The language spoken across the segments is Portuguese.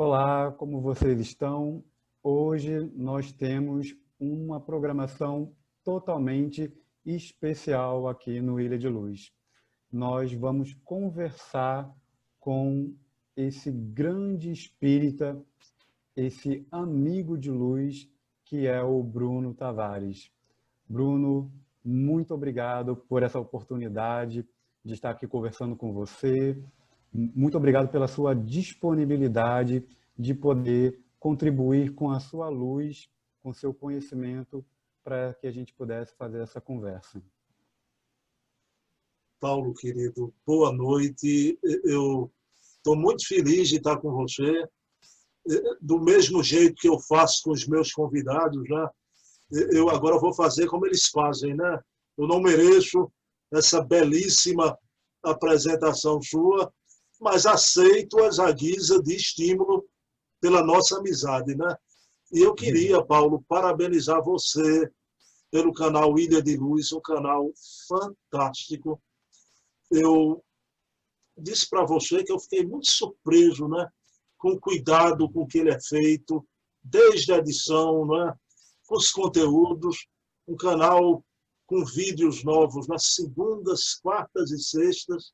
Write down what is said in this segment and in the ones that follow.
Olá, como vocês estão? Hoje nós temos uma programação totalmente especial aqui no Ilha de Luz. Nós vamos conversar com esse grande espírita, esse amigo de luz, que é o Bruno Tavares. Bruno, muito obrigado por essa oportunidade de estar aqui conversando com você. Muito obrigado pela sua disponibilidade de poder contribuir com a sua luz, com o seu conhecimento, para que a gente pudesse fazer essa conversa. Paulo, querido, boa noite. Eu estou muito feliz de estar com você. Do mesmo jeito que eu faço com os meus convidados, né? Eu agora vou fazer como eles fazem, né? Eu não mereço essa belíssima apresentação sua, mas aceito-as à guisa de estímulo pela nossa amizade, né? E eu queria, Paulo, parabenizar você pelo canal Ilha de Luz, um canal fantástico. Eu disse para você que eu fiquei muito surpreso, né, com o cuidado com que ele é feito, desde a edição, né, com os conteúdos, um canal com vídeos novos nas segundas, quartas e sextas,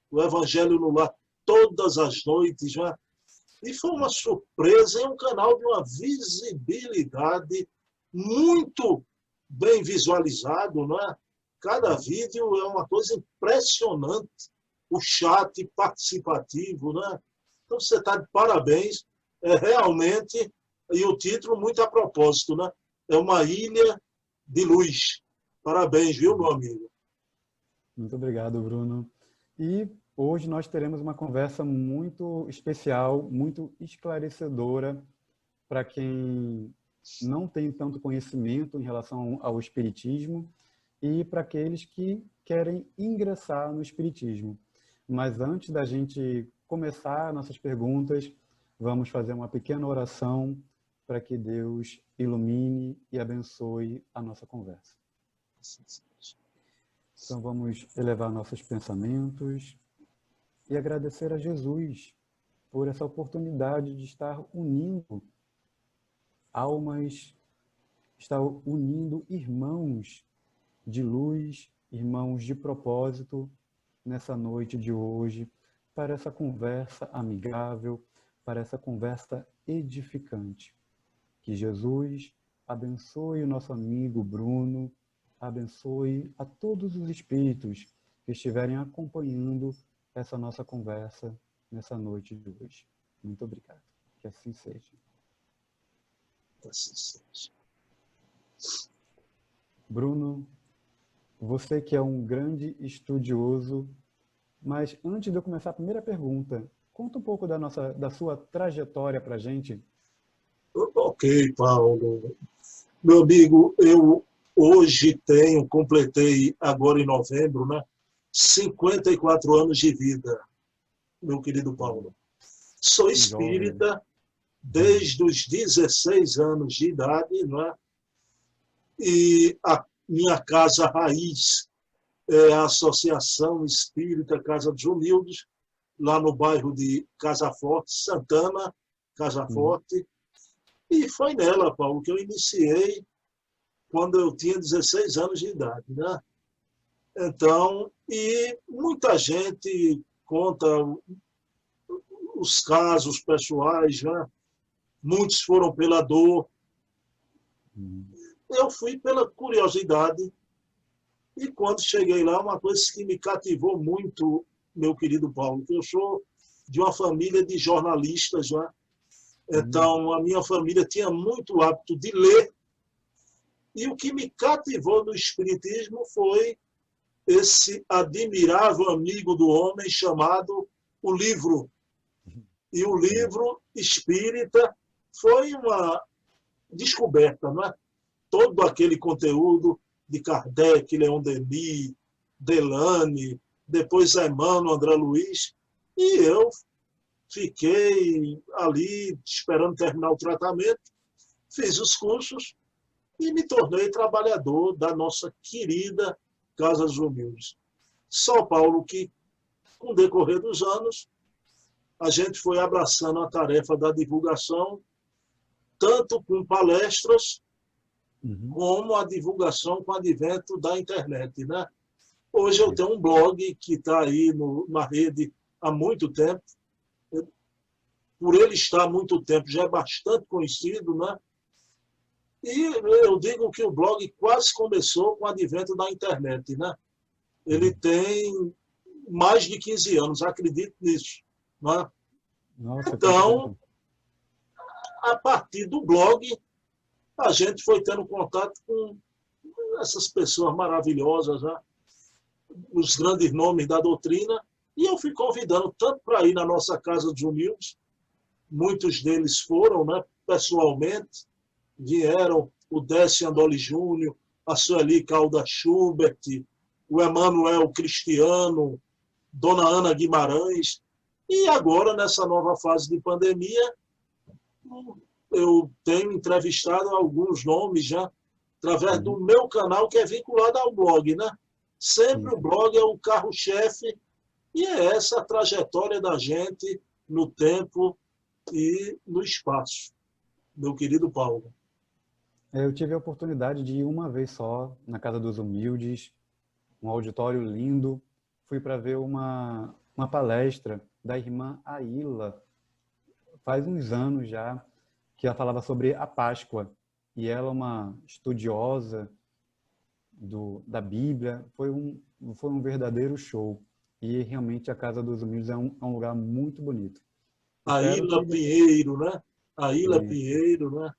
o Evangelho no Lar todas as noites, né? E foi uma surpresa, é um canal de uma visibilidade muito bem visualizado, né? Cada vídeo é uma coisa impressionante, o chat participativo, né? Então você está de parabéns, realmente, e o título muito a propósito, né? É uma ilha de luz. Parabéns, viu, meu amigo? Muito obrigado, Bruno. E hoje nós teremos uma conversa muito especial, muito esclarecedora para quem não tem tanto conhecimento em relação ao espiritismo e para aqueles que querem ingressar no espiritismo. Mas antes da gente começar nossas perguntas, vamos fazer uma pequena oração para que Deus ilumine e abençoe a nossa conversa. Então vamos elevar nossos pensamentos e agradecer a Jesus por essa oportunidade de estar unindo almas, estar unindo irmãos de luz, irmãos de propósito, nessa noite de hoje, para essa conversa amigável, para essa conversa edificante. Que Jesus abençoe o nosso amigo Bruno, abençoe a todos os espíritos que estiverem acompanhando essa nossa conversa nessa noite de hoje. Muito obrigado. Que assim seja. Que assim seja. Bruno, você que é um grande estudioso, mas antes de eu começar a primeira pergunta, conta um pouco da sua trajetória para a gente. Ok, Paulo. Meu amigo, eu hoje completei agora em novembro, né, 54 anos de vida, meu querido Paulo. Sou espírita desde os 16 anos de idade, né, e a minha casa raiz é a Associação Espírita Casa dos Humildes, lá no bairro de Casa Forte, Santana, Casa Forte. E foi nela, Paulo, que eu iniciei quando eu tinha 16 anos de idade, né? Então, e muita gente conta os casos pessoais, né? Muitos foram pela dor. Eu fui pela curiosidade. E quando cheguei lá, uma coisa que me cativou muito, meu querido Paulo, que eu sou de uma família de jornalistas, né? Então, a minha família tinha muito hábito de ler. E o que me cativou no espiritismo foi esse admirável amigo do homem chamado o livro. E o livro espírita foi uma descoberta, não é? Todo aquele conteúdo de Kardec, Leon Denis, Delane, depois Emmanuel, André Luiz, e eu fiquei ali esperando terminar o tratamento, fiz os cursos e me tornei trabalhador da nossa querida Casa dos Humildes. São Paulo, que, com o decorrer dos anos, a gente foi abraçando a tarefa da divulgação, tanto com palestras, como a divulgação com o advento da internet, né? Hoje eu tenho um blog que está aí na rede há muito tempo. Por ele estar há muito tempo, já é bastante conhecido, né? E eu digo que o blog quase começou com o advento da internet, né? Ele tem mais de 15 anos, acredito nisso, né? Nossa, então, a partir do blog, a gente foi tendo contato com essas pessoas maravilhosas, né? Os grandes nomes da doutrina, e eu fui convidando tanto para ir na nossa Casa dos Humildes, muitos deles foram, né, pessoalmente, vieram o Décio Andoli Júnior, a Sueli Calda Schubert, o Emanuel Cristiano, Dona Ana Guimarães, e agora, nessa nova fase de pandemia, eu tenho entrevistado alguns nomes já, através do meu canal, que é vinculado ao blog, né? Sempre o blog é o carro-chefe, e é essa a trajetória da gente no tempo e no espaço, meu querido Paulo. Eu tive a oportunidade de ir uma vez só na Casa dos Humildes, um auditório lindo. Fui para ver uma palestra da irmã Aila, faz uns anos já, que ela falava sobre a Páscoa. E ela é uma estudiosa da Bíblia. Foi um verdadeiro show. E realmente a Casa dos Humildes é um lugar muito bonito. Aila Pinheiro, né? Aila Pinheiro, né?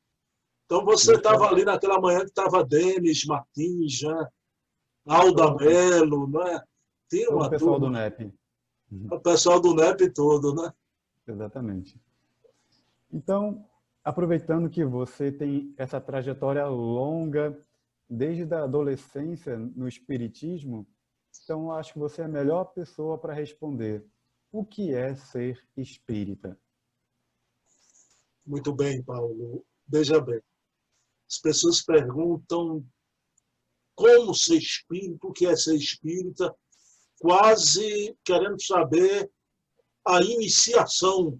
Então você estava ali naquela manhã que estava Denis Martins, né? Alda Mello, né? Tinha uma o pessoal turma. do NEP. O pessoal do NEP todo, né? Exatamente. Então, aproveitando que você tem essa trajetória longa, desde a adolescência no espiritismo, então acho que você é a melhor pessoa para responder. O que é ser espírita? Muito bem, Paulo. Veja bem. As pessoas perguntam como ser espírita, o que é ser espírita, quase querendo saber a iniciação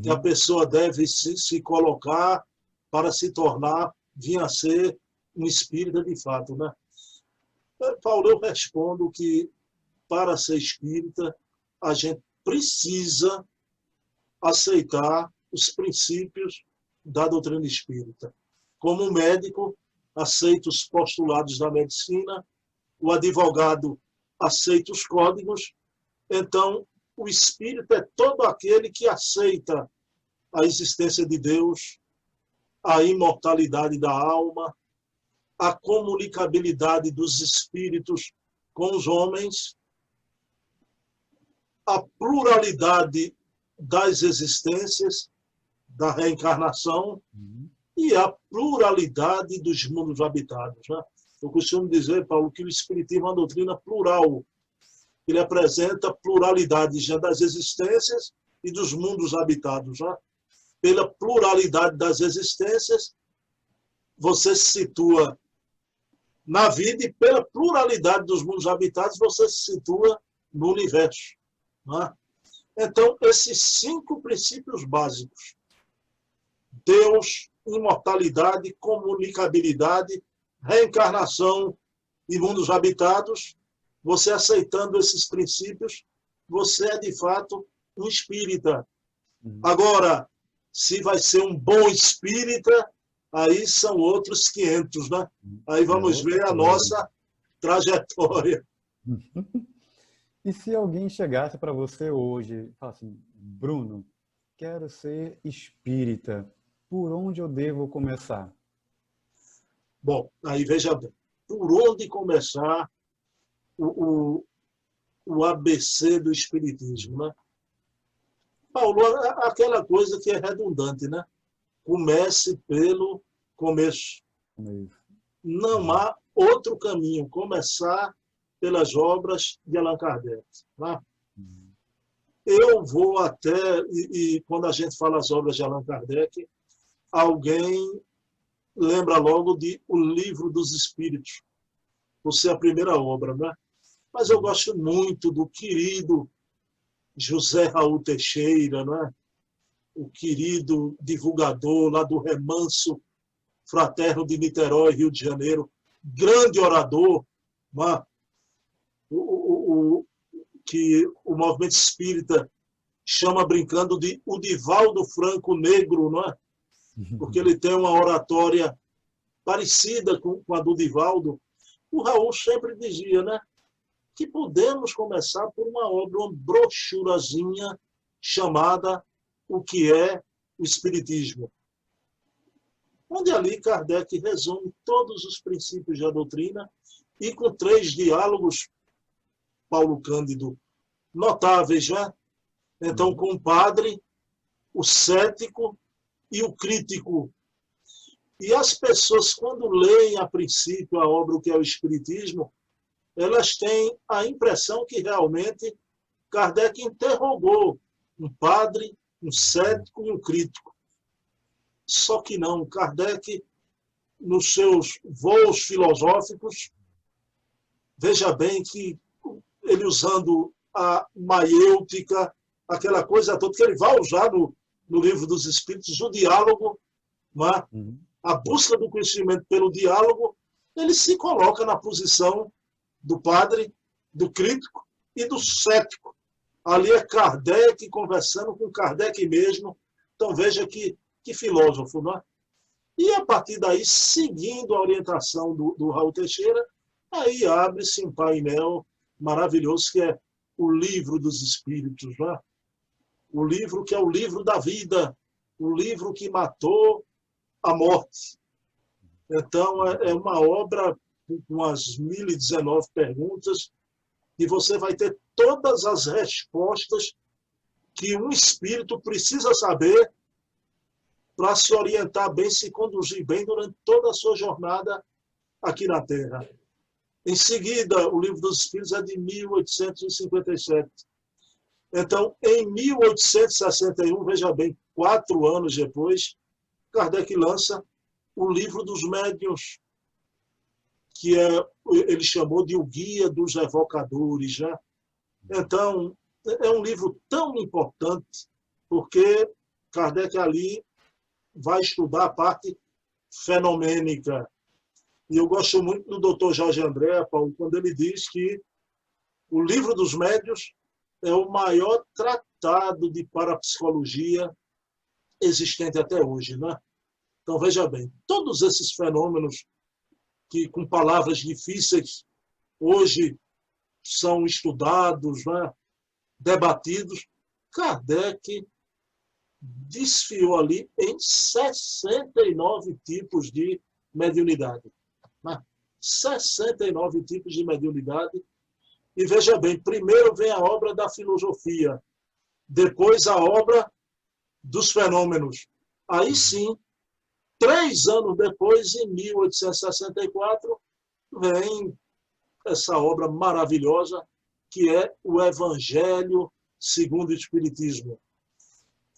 que a pessoa deve se colocar para se tornar, vir a ser um espírita de fato, né? Paulo, eu respondo que para ser espírita a gente precisa aceitar os princípios da doutrina espírita. Como médico, aceita os postulados da medicina, o advogado aceita os códigos, então o espírita é todo aquele que aceita a existência de Deus, a imortalidade da alma, a comunicabilidade dos espíritos com os homens, a pluralidade das existências, da reencarnação e a pluralidade dos mundos habitados, né? Eu costumo dizer, Paulo, que o Espiritismo é uma doutrina plural. Ele apresenta pluralidade já das existências e dos mundos habitados, né? Pela pluralidade das existências, você se situa na vida e pela pluralidade dos mundos habitados, você se situa no universo, né? Então, esses 5 princípios básicos, Deus, imortalidade, comunicabilidade, reencarnação e mundos habitados, você aceitando esses princípios, você é de fato um espírita. Agora, se vai ser um bom espírita, aí são outros 500, né? Aí vamos ver a nossa trajetória. E se alguém chegasse para você hoje e falasse assim, Bruno, quero ser espírita, por onde eu devo começar? Bom, aí veja bem, por onde começar o ABC do espiritismo, né? Paulo, aquela coisa que é redundante, né? Comece pelo começo. Não há outro caminho, começar pelas obras de Allan Kardec, né? Eu vou até, e quando a gente fala as obras de Allan Kardec, alguém lembra logo de O Livro dos Espíritos, por ser a primeira obra, né? Mas eu gosto muito do querido José Raul Teixeira, não é? O querido divulgador lá do Remanso Fraterno de Niterói, Rio de Janeiro, grande orador, não é? Que o movimento espírita chama brincando de o Divaldo Franco Negro, não é? Porque ele tem uma oratória parecida com a do Divaldo. O Raul sempre dizia, né, que podemos começar por uma obra, uma brochurazinha chamada O que é o Espiritismo, onde ali Kardec resume todos os princípios da doutrina e com 3 diálogos, Paulo Cândido, notáveis, né? Então, com o padre, o cético e o crítico. E as pessoas, quando leem a princípio a obra O que é o Espiritismo, elas têm a impressão que realmente Kardec interrogou um padre, um cético e um crítico. Só que não, Kardec, nos seus voos filosóficos, veja bem que ele usando a maiêutica, aquela coisa toda que ele vai usar no Livro dos Espíritos, o diálogo, não é? A busca do conhecimento pelo diálogo, ele se coloca na posição do padre, do crítico e do cético. Ali é Kardec conversando com Kardec mesmo. Então veja que filósofo, não é? E a partir daí, seguindo a orientação do Raul Teixeira, aí abre-se um painel maravilhoso que é o Livro dos Espíritos, não é? O livro que é o livro da vida, o livro que matou a morte. Então, é uma obra com as 1019 perguntas e você vai ter todas as respostas que um espírito precisa saber para se orientar bem, se conduzir bem durante toda a sua jornada aqui na Terra. Em seguida, o Livro dos Espíritos é de 1857. Então, em 1861, veja bem, 4 anos depois, Kardec lança o Livro dos Médiuns, que ele chamou de O Guia dos Evocadores, né? Então, é um livro tão importante, porque Kardec ali vai estudar a parte fenomênica. E eu gosto muito do Dr. Jorge André, Paulo, quando ele diz que o Livro dos Médiuns é o maior tratado de parapsicologia existente até hoje, né? Então, veja bem, todos esses fenômenos que, com palavras difíceis, hoje são estudados, né, debatidos, Kardec desfiou ali em 69 tipos de mediunidade. Né? 69 tipos de mediunidade. E veja bem, primeiro vem a obra da filosofia, depois a obra dos fenômenos. Aí sim, 3 anos depois, em 1864, vem essa obra maravilhosa, que é o Evangelho segundo o Espiritismo.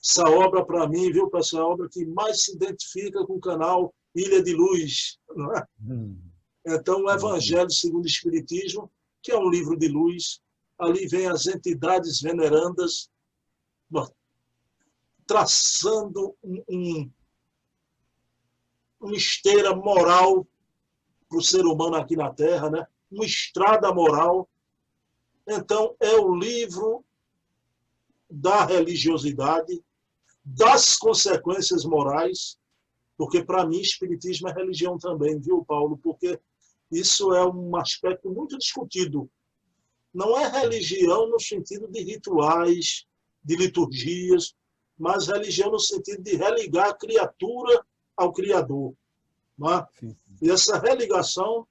Essa obra, para mim, viu, pessoal, é a obra que mais se identifica com o canal Ilha de Luz. Não é? Então, o Evangelho segundo o Espiritismo, que é um livro de luz, ali vem as entidades venerandas, traçando uma esteira moral para o ser humano aqui na Terra, né? Uma estrada moral. Então, é o livro da religiosidade, das consequências morais, porque, para mim, Espiritismo é religião também, viu, Paulo? Porque isso é um aspecto muito discutido. Não é religião no sentido de rituais, de liturgias, mas religião no sentido de religar a criatura ao Criador. Não é? E essa religação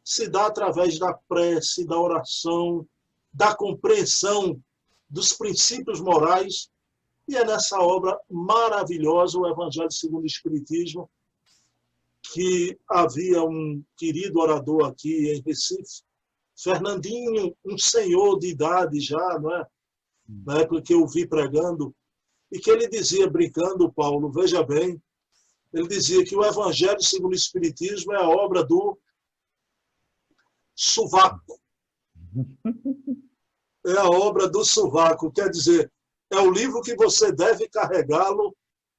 se dá através da prece, da oração, da compreensão dos princípios morais, e é nessa obra maravilhosa, o Evangelho segundo o Espiritismo, que havia um querido orador aqui em Recife, Fernandinho, um senhor de idade já, não é? Na época que eu vi pregando, e que ele dizia, brincando, Paulo, veja bem, ele dizia que o Evangelho segundo o Espiritismo é a obra do sovaco. é a obra do sovaco, quer dizer, é o livro que você deve carregá-lo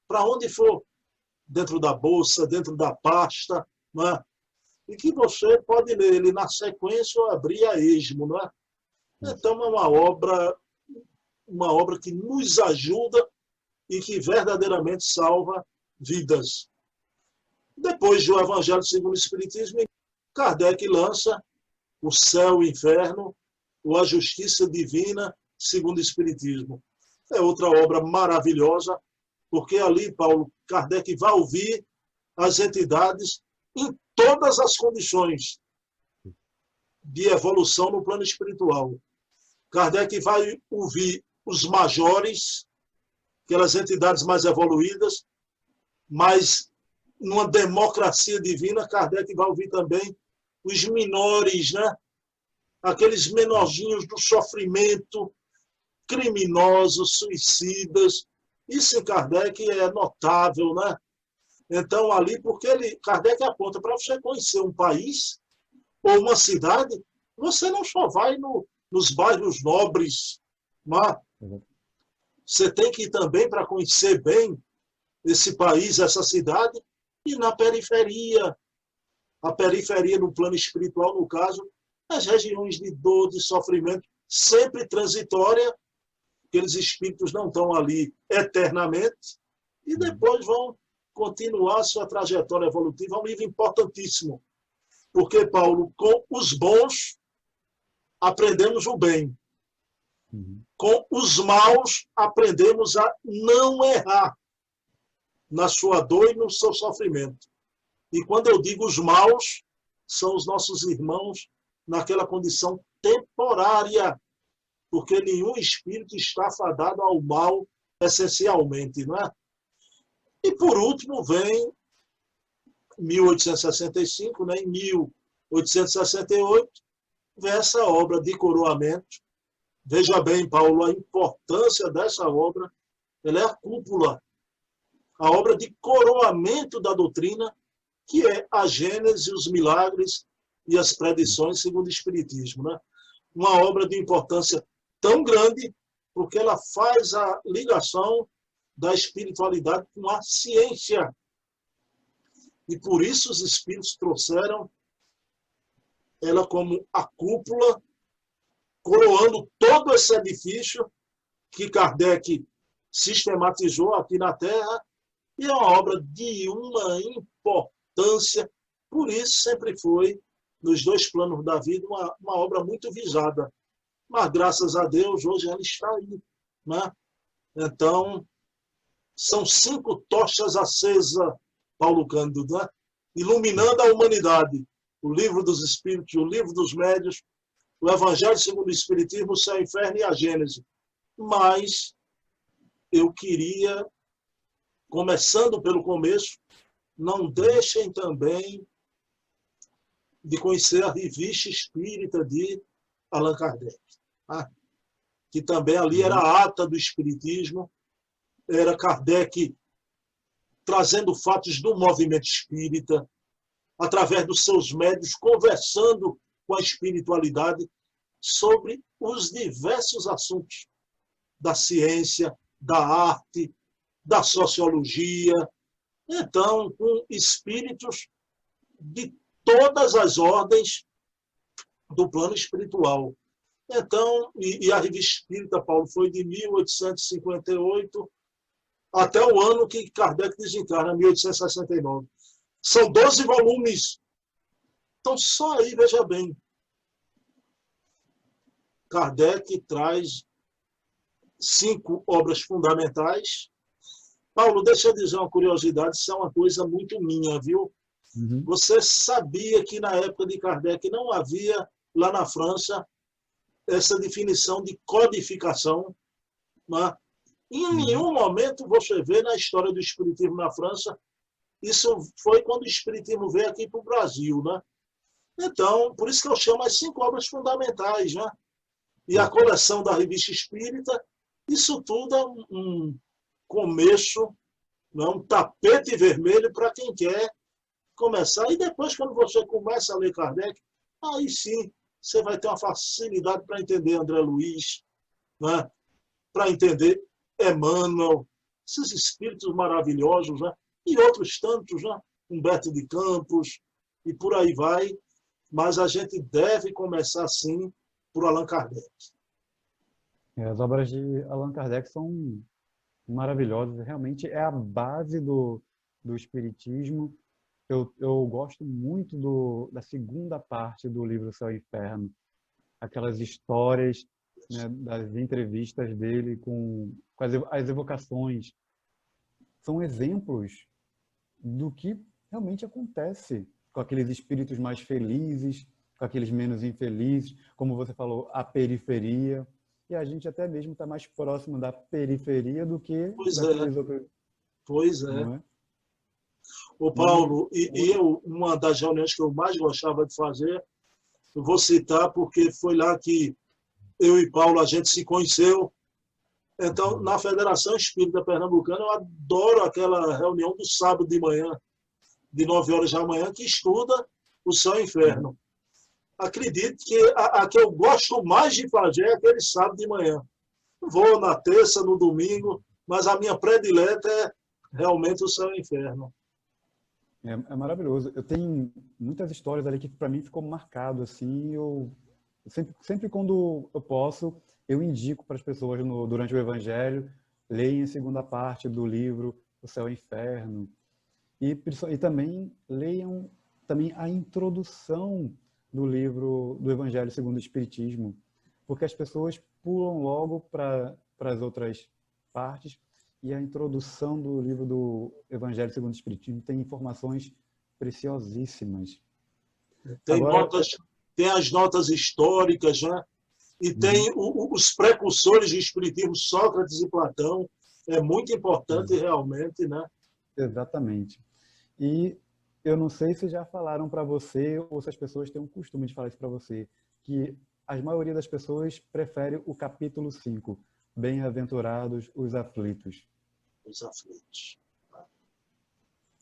para onde for, dentro da bolsa, dentro da pasta, não é? E que você pode ler ele na sequência ou abrir a esmo, não é? Então é uma obra que nos ajuda e que verdadeiramente salva vidas. Depois do Evangelho segundo o Espiritismo, Kardec lança o Céu e o Inferno, ou a Justiça Divina segundo o Espiritismo. É outra obra maravilhosa, porque ali, Paulo, Kardec vai ouvir as entidades em todas as condições de evolução no plano espiritual. Kardec vai ouvir os majores, aquelas entidades mais evoluídas, mas numa democracia divina, Kardec vai ouvir também os menores, né? Aqueles menorzinhos do sofrimento, criminosos, suicidas. Isso em Kardec é notável, né? Então, ali, porque Kardec aponta para você conhecer um país ou uma cidade, você não só vai nos bairros nobres, mas você tem que ir também para conhecer bem esse país, essa cidade, e na periferia. A periferia no plano espiritual, no caso, as regiões de dor, de sofrimento, sempre transitória, aqueles espíritos não estão ali eternamente, e depois vão continuar sua trajetória evolutiva. É um livro importantíssimo, porque, Paulo, com os bons aprendemos o bem. Com os maus aprendemos a não errar na sua dor e no seu sofrimento. E quando eu digo os maus, são os nossos irmãos naquela condição temporária, porque nenhum espírito está fadado ao mal essencialmente, não é? E por último vem 1865, né? Em 1868, vem essa obra de coroamento. Veja bem, Paulo, a importância dessa obra, ela é a cúpula, a obra de coroamento da doutrina, que é a Gênese, os milagres e as predições segundo o Espiritismo, né? Uma obra de importância tão grande, porque ela faz a ligação da espiritualidade com a ciência. E por isso os espíritos trouxeram ela como a cúpula, coroando todo esse edifício que Kardec sistematizou aqui na Terra, e é uma obra de uma importância, por isso sempre foi, nos dois planos da vida, uma obra muito visada. Mas, graças a Deus, hoje ela está aí, né? Então, são 5 tochas acesas, Paulo Cândido, né? Iluminando a humanidade. O Livro dos Espíritos, o Livro dos Médios, o Evangelho segundo o Espiritismo, o Céu e o Inferno e a Gênese. Mas eu queria, começando pelo começo, não deixem também de conhecer a Revista Espírita de Allan Kardec, tá? Que também ali era a ata do Espiritismo, era Kardec trazendo fatos do movimento espírita, através dos seus médios, conversando com a espiritualidade sobre os diversos assuntos da ciência, da arte, da sociologia. Então, com espíritos de todas as ordens do plano espiritual. Então, e a Revista Espírita, Paulo, foi de 1858 até o ano que Kardec desencarna, 1869. São 12 volumes. Então, só aí, veja bem, Kardec traz 5 obras fundamentais. Paulo, deixa eu dizer uma curiosidade, isso é uma coisa muito minha, viu? Você sabia que na época de Kardec não havia, lá na França, essa definição de codificação, né? Em nenhum momento você vê na história do Espiritismo na França, isso foi quando o Espiritismo veio aqui para o Brasil, né? Então, por isso que eu chamo as 5 obras fundamentais, né? E a coleção da Revista Espírita, isso tudo é um começo, né? Um tapete vermelho para quem quer começar. E depois, quando você começa a ler Kardec, aí sim você vai ter uma facilidade para entender André Luiz, né? Para entender Emmanuel, esses espíritos maravilhosos, né? E outros tantos, né? Humberto de Campos, e por aí vai. Mas a gente deve começar, sim, por Allan Kardec. As obras de Allan Kardec são maravilhosas, realmente é a base do Espiritismo. Eu gosto muito da segunda parte do livro Céu e Inferno, aquelas histórias, né, das entrevistas dele com as evocações. São exemplos do que realmente acontece com aqueles espíritos mais felizes, com aqueles menos infelizes, como você falou, a periferia. E a gente até mesmo está mais próximo da periferia do que Pois é, daqueles outros, pois é. não é? Ô E Paulo, uma das reuniões que eu mais gostava de fazer, eu vou citar porque foi lá que eu e Paulo, a gente se conheceu. Então, na Federação Espírita Pernambucana, eu adoro aquela reunião do sábado de manhã, de 9 horas da manhã, que estuda o céu e o inferno. Acredito que a que eu gosto mais de fazer é aquele sábado de manhã. Vou na terça, no domingo, mas a minha predileta é realmente o céu e o inferno. é maravilhoso. Eu tenho muitas histórias ali que para mim ficou marcado assim. Eu sempre quando eu posso, eu indico para as pessoas durante o Evangelho, leiam a segunda parte do livro O Céu e o Inferno. E também leiam também a introdução do livro do Evangelho segundo o Espiritismo, porque as pessoas pulam logo para as outras partes, e a introdução do livro do Evangelho segundo o Espiritismo tem informações preciosíssimas. Tem Agora, notas, tem as notas históricas, né? E tem os precursores do espiritismo, Sócrates e Platão. É muito importante realmente, né? exatamente. E eu não sei se já falaram para você ou se as pessoas têm um costume de falar isso para você, que a maioria das pessoas prefere o capítulo 5, Bem-aventurados os aflitos. Os aflitos.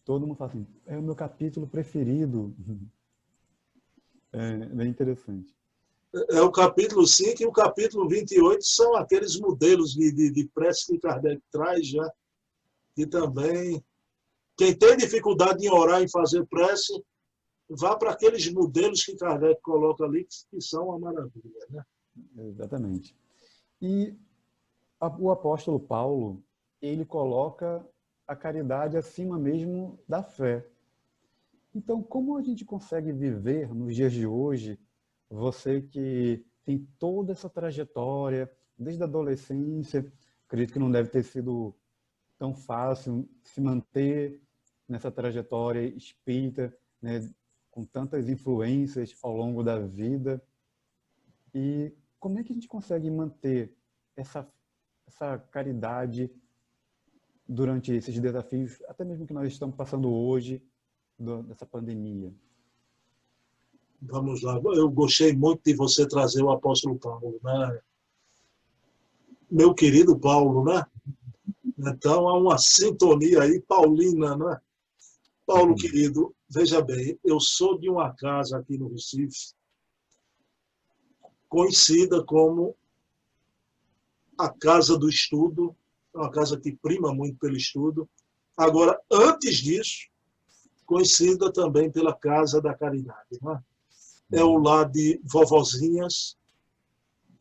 Todo mundo fala assim, é o meu capítulo preferido. É bem interessante. É o capítulo 5 e o capítulo 28 são aqueles modelos de prece que Kardec traz já, e também quem tem dificuldade em orar, em fazer prece, vá para aqueles modelos que Kardec coloca ali, que são uma maravilha, né? Exatamente. E o apóstolo Paulo, ele coloca a caridade acima mesmo da fé. Então, como a gente consegue viver nos dias de hoje, você que tem toda essa trajetória, desde a adolescência, acredito que não deve ter sido tão fácil se manter nessa trajetória espírita, né, com tantas influências ao longo da vida. E como é que a gente consegue manter essa caridade durante esses desafios, até mesmo que nós estamos passando hoje, dessa pandemia? Vamos lá. Eu gostei muito de você trazer o apóstolo Paulo, né? Meu querido Paulo, né? Então, há uma sintonia aí paulina, né? Paulo, querido, veja bem, eu sou de uma casa aqui no Recife, conhecida como a Casa do Estudo, uma casa que prima muito pelo estudo. Agora, antes disso, conhecida também pela Casa da Caridade, né? É o lar de vovozinhas,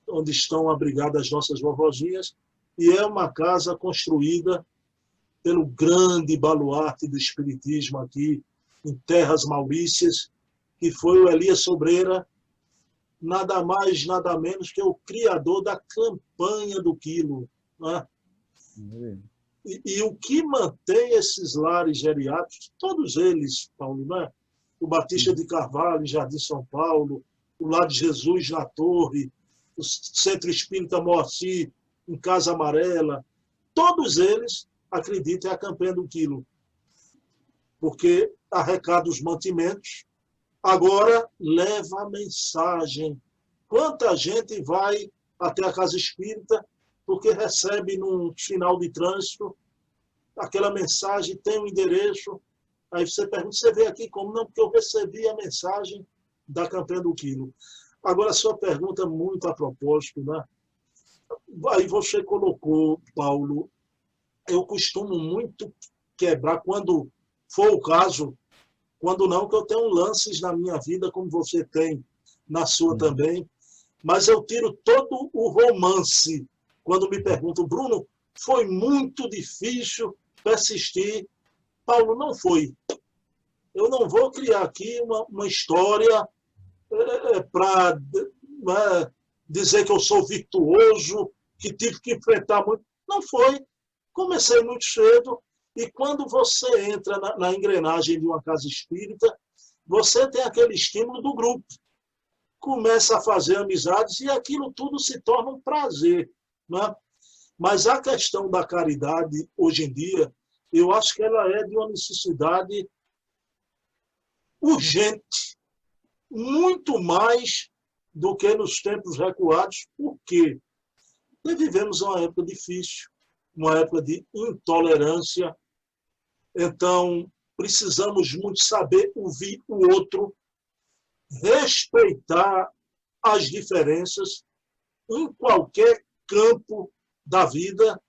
onde estão abrigadas as nossas vovozinhas, e é uma casa construída pelo grande baluarte do espiritismo aqui em Terras Maurícias, que foi o Elias Sobreira, nada mais, nada menos que o criador da campanha do quilo, né? E o que mantém esses lares geriátricos, todos eles, Paulo, né? O Batista de Carvalho, em Jardim São Paulo, o Lar de Jesus na Torre, o Centro Espírita Moacir, em Casa Amarela, todos eles, acreditam, é a campanha do quilo. Porque arrecada os mantimentos, agora leva a mensagem. Quanta gente vai até a Casa Espírita porque recebe num final de trânsito aquela mensagem, tem um endereço, aí você pergunta, você veio aqui como? Não, porque eu recebi a mensagem da campanha do quilo. Agora, a sua pergunta é muito a propósito, né? Aí você colocou, Paulo, eu costumo muito quebrar, quando for o caso, quando não, que eu tenho lances na minha vida, como você tem na sua também, mas eu tiro todo o romance. Quando me perguntam, Bruno, foi muito difícil persistir. Paulo, não foi. Eu não vou criar aqui uma história para dizer que eu sou virtuoso, que tive que enfrentar muito. Não foi. Comecei muito cedo, e quando você entra na engrenagem de uma casa espírita, você tem aquele estímulo do grupo. Começa a fazer amizades e aquilo tudo se torna um prazer. Né? Mas a questão da caridade, hoje em dia, eu acho que ela é de uma necessidade urgente, muito mais do que nos tempos recuados. Por quê? Porque vivemos uma época difícil, uma época de intolerância. Então, precisamos muito saber ouvir o outro, respeitar as diferenças em qualquer campo da vida.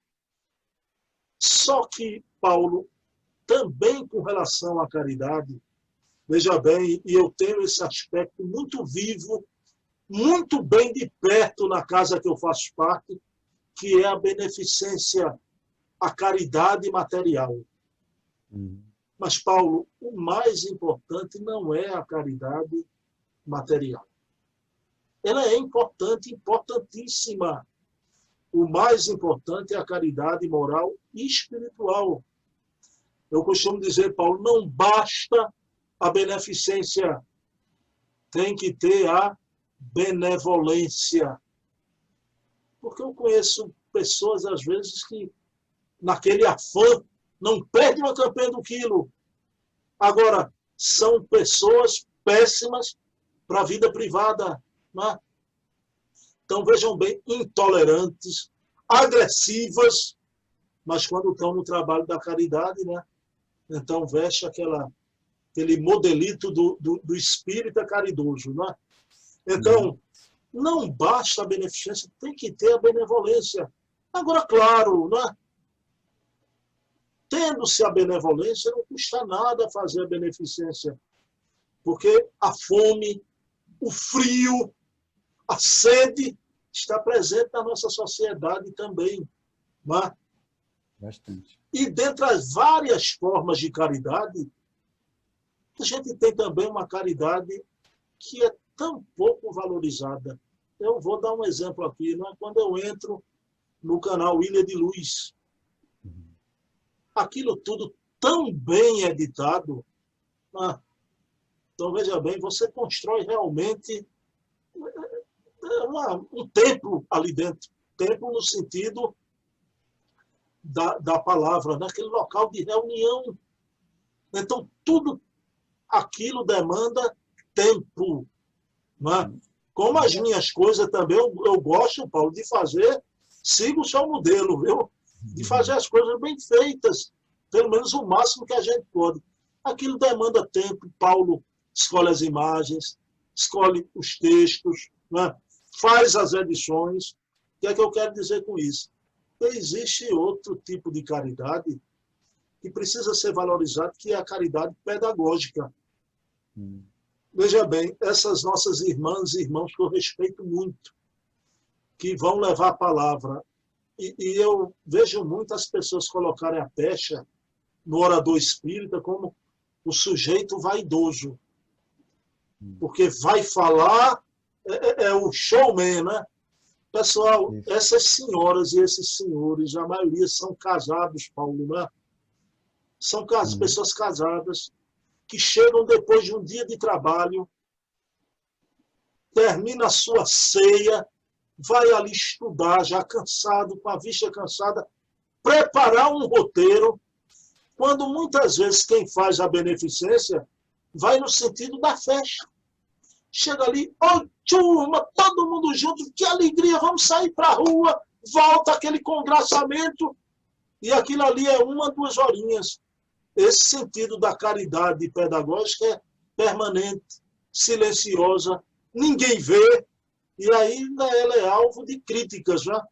Só que, Paulo, também com relação à caridade, veja bem, e eu tenho esse aspecto muito vivo, muito bem de perto na casa que eu faço parte, que é a beneficência, a caridade material. Mas, Paulo, o mais importante não é a caridade material. Ela é importante, importantíssima. O mais importante é a caridade moral e espiritual. Eu costumo dizer, Paulo, não basta a beneficência, tem que ter a benevolência. Porque eu conheço pessoas, às vezes, que naquele afã não perdem uma campanha do quilo. Agora, são pessoas péssimas para a vida privada. Né? Então, vejam bem, intolerantes, agressivas, mas quando estão no trabalho da caridade, né? Então veste aquele modelito do espírita caridoso. Né? Então, não basta a beneficência, tem que ter a benevolência. Agora, claro, né? Tendo-se a benevolência, não custa nada fazer a beneficência, porque a fome, o frio, a sede está presente na nossa sociedade também. Né? Bastante. E dentre as várias formas de caridade, a gente tem também uma caridade que é tão pouco valorizada. Eu vou dar um exemplo aqui. Né? Quando eu entro no canal Ilha de Luz, aquilo tudo tão bem editado. Né? Então, veja bem, você constrói realmente um templo ali dentro. Templo no sentido da palavra, naquele local de reunião. Então, tudo aquilo demanda tempo. Né? Como as minhas coisas também, eu gosto, Paulo, de fazer, sigo o seu modelo, viu? De fazer as coisas bem feitas, pelo menos o máximo que a gente pode. Aquilo demanda tempo. Paulo escolhe as imagens, escolhe os textos, né? Faz as edições. O que é que eu quero dizer com isso? Existe outro tipo de caridade que precisa ser valorizado, que é a caridade pedagógica. Veja bem, essas nossas irmãs e irmãos que eu respeito muito, que vão levar a palavra, e eu vejo muitas pessoas colocarem a pecha no orador espírita como o sujeito vaidoso, porque vai falar, é o showman, né? Pessoal, essas senhoras e esses senhores, a maioria são casados, Paulo, né? São pessoas casadas que chegam depois de um dia de trabalho, termina a sua ceia, vai ali estudar, já cansado, com a vista cansada, preparar um roteiro, quando muitas vezes quem faz a beneficência vai no sentido da festa. Chega ali, oi, turma, todo mundo junto, que alegria, vamos sair para a rua, volta aquele congraçamento, e aquilo ali é 1, 2 horinhas. Esse sentido da caridade pedagógica é permanente, silenciosa, ninguém vê, e ainda ela é alvo de críticas. Já.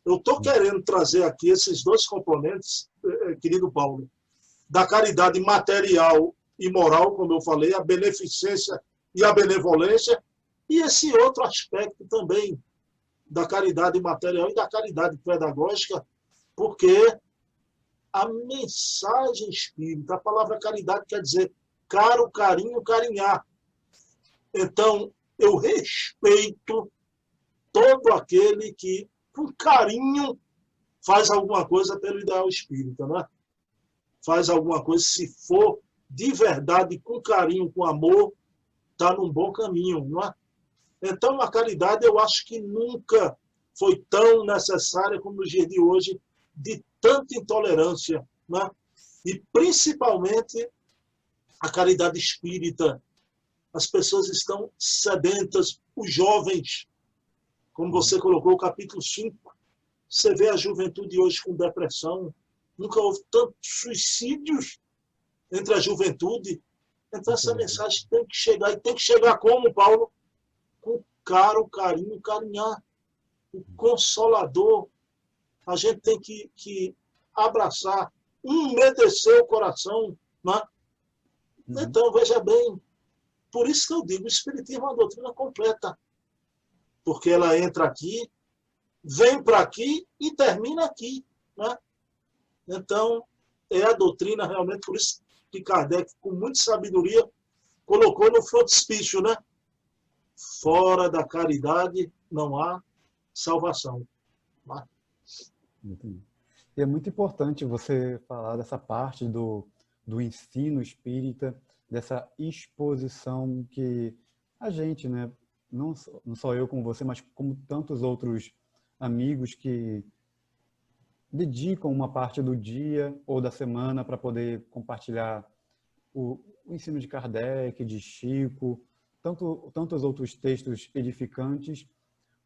Eu estou querendo trazer aqui esses dois componentes, querido Paulo, da caridade material e moral, como eu falei, a beneficência e a benevolência, e esse outro aspecto também da caridade material e da caridade pedagógica, porque a mensagem espírita, a palavra caridade quer dizer caro, carinho, carinhar. Então, eu respeito todo aquele que, com carinho, faz alguma coisa pelo ideal espírita, né? Faz alguma coisa, se for de verdade, com carinho, com amor, está num bom caminho, não é? Então, a caridade, eu acho que nunca foi tão necessária como nos dias de hoje, de tanta intolerância, né? E, principalmente, a caridade espírita. As pessoas estão sedentas, os jovens, como você colocou, o capítulo 5, você vê a juventude hoje com depressão, nunca houve tantos suicídios entre a juventude. Então, essa mensagem tem que chegar, e tem que chegar como, Paulo? Com caro, carinho, carinhar. O consolador. A gente tem que abraçar, umedecer o coração. Né? Então, veja bem, por isso que eu digo, o Espiritismo é uma doutrina completa. Porque ela entra aqui, vem para aqui e termina aqui. Né? Então, é a doutrina realmente, por isso que Kardec, com muita sabedoria, colocou no frontispício, né? Fora da caridade não há salvação. E é muito importante você falar dessa parte do ensino espírita, dessa exposição que a gente, né, não só eu como você, mas como tantos outros amigos que dedicam uma parte do dia ou da semana para poder compartilhar o ensino de Kardec, de Chico, tantos outros textos edificantes.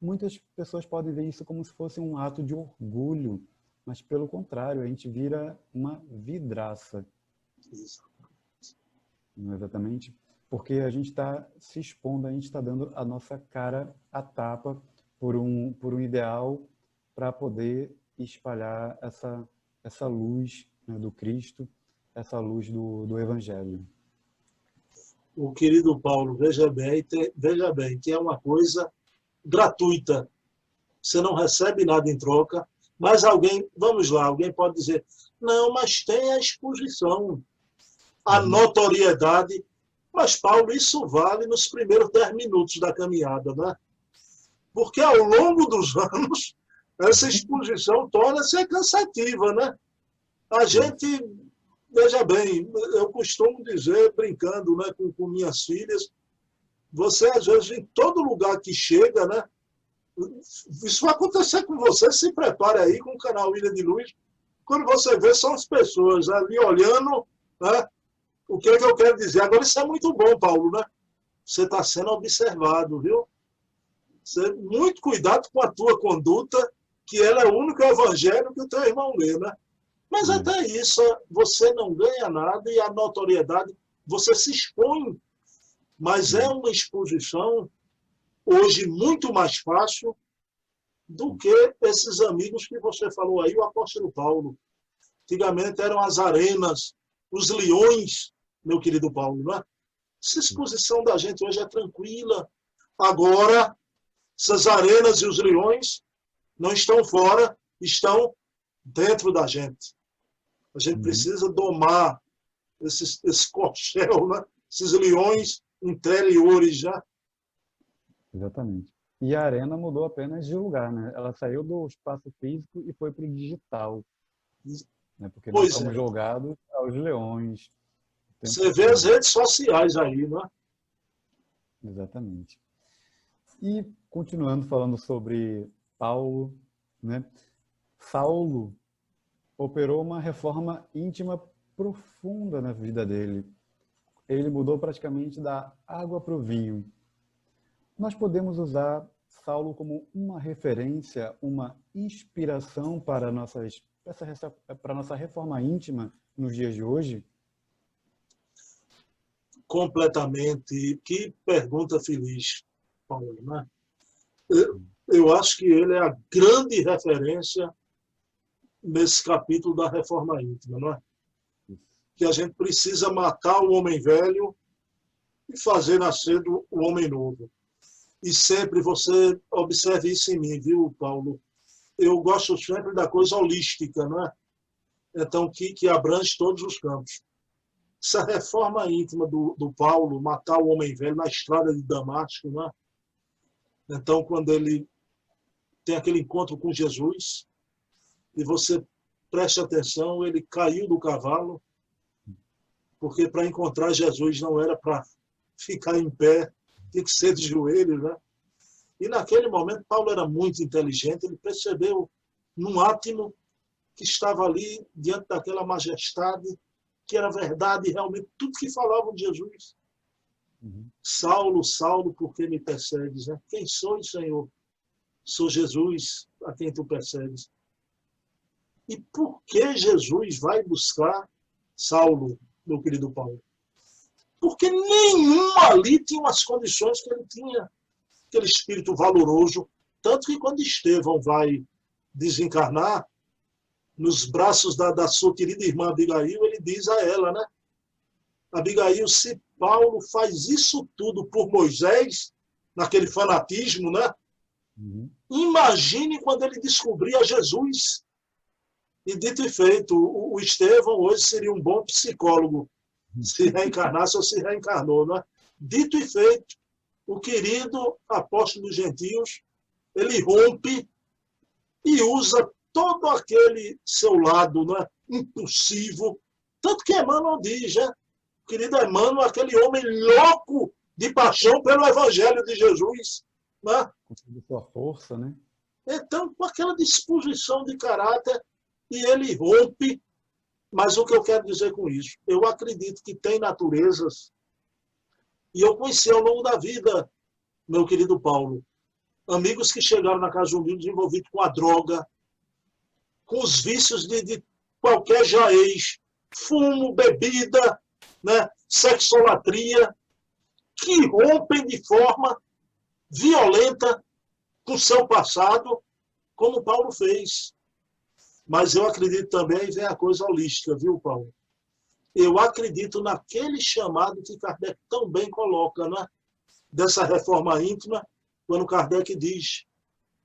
Muitas pessoas podem ver isso como se fosse um ato de orgulho, mas pelo contrário, a gente vira uma vidraça. Não é exatamente? Porque a gente está se expondo, a gente está dando a nossa cara a tapa por um ideal para poder espalhar essa luz, né, do Cristo, essa luz do Evangelho. O querido Paulo, veja bem, que é uma coisa gratuita. Você não recebe nada em troca, mas alguém, vamos lá, alguém pode dizer, não, mas tem a exposição, a notoriedade. Mas, Paulo, isso vale nos primeiros 10 minutos da caminhada, né? Porque ao longo dos anos, essa exposição torna-se cansativa, né? A gente, veja bem, eu costumo dizer, brincando, né, com minhas filhas, você, às vezes, em todo lugar que chega, né? Isso vai acontecer com você, se prepare aí com o canal Ilha de Luz. Quando você vê, são as pessoas ali olhando, né? O que é que eu quero dizer? Agora, isso é muito bom, Paulo, né? Você está sendo observado, viu? Muito cuidado com a tua conduta, que ela é o único evangelho que o teu irmão lê, né? Mas até isso, você não ganha nada e a notoriedade, você se expõe. Mas é uma exposição, hoje, muito mais fácil do que esses amigos que você falou aí, o apóstolo Paulo. Antigamente eram as arenas, os leões, meu querido Paulo, não é? Essa exposição da gente hoje é tranquila. Agora, essas arenas e os leões não estão fora, estão dentro da gente. A gente precisa domar esse corcel, né? Esses leões interiores já. Exatamente. E a arena mudou apenas de lugar, né? Ela saiu do espaço físico e foi para o digital. Né? Porque nós somos jogados aos leões. Você vê as redes sociais aí, né? Exatamente. E continuando falando sobre Paulo, né? Saulo operou uma reforma íntima profunda na vida dele. Ele mudou praticamente da água para o vinho. Nós podemos usar Saulo como uma referência, uma inspiração para a nossa reforma íntima nos dias de hoje? Completamente. Que pergunta feliz. Paulo, né? Eu acho que ele é a grande referência nesse capítulo da reforma íntima, não é? Que a gente precisa matar o homem velho e fazer nascer o homem novo. E sempre você observe isso em mim, viu, Paulo? Eu gosto sempre da coisa holística, não é? Então, que abrange todos os campos. Essa reforma íntima do Paulo, matar o homem velho na estrada de Damasco, não é? Então, quando ele tem aquele encontro com Jesus, e você preste atenção, ele caiu do cavalo, porque para encontrar Jesus não era para ficar em pé, tinha que ser de joelhos, né? E naquele momento, Paulo era muito inteligente, ele percebeu num átimo que estava ali, diante daquela majestade, que era verdade realmente tudo que falavam de Jesus. Saulo, Saulo, por que me persegues? Né? Quem sou, Senhor? Sou Jesus a quem tu persegues. E por que Jesus vai buscar Saulo, meu querido Paulo? Porque nenhum ali tinha as condições que ele tinha. Aquele espírito valoroso. Tanto que quando Estevão vai desencarnar, nos braços da sua querida irmã Abigail, ele diz a ela, né? Abigail, se Paulo faz isso tudo por Moisés, naquele fanatismo, né? Imagine quando ele descobria Jesus. E dito e feito, o Estevão hoje seria um bom psicólogo, se reencarnasse ou se reencarnou, né? Dito e feito, o querido apóstolo dos gentios, ele rompe e usa todo aquele seu lado, né, impulsivo, tanto que Emmanuel diz, né? O querido Emmanuel, aquele homem louco de paixão pelo Evangelho de Jesus, né? Com sua força, né? Então, com aquela disposição de caráter, e ele rompe. Mas o que eu quero dizer com isso? Eu acredito que tem naturezas, e eu conheci ao longo da vida, meu querido Paulo, amigos que chegaram na casa humilde envolvidos com a droga, com os vícios de qualquer jaez, fumo, bebida, né, sexolatria, que rompem de forma violenta com o seu passado, como Paulo fez. Mas eu acredito também, aí vem a coisa holística, viu, Paulo? Eu acredito naquele chamado que Kardec tão bem coloca, né? Dessa reforma íntima, quando Kardec diz: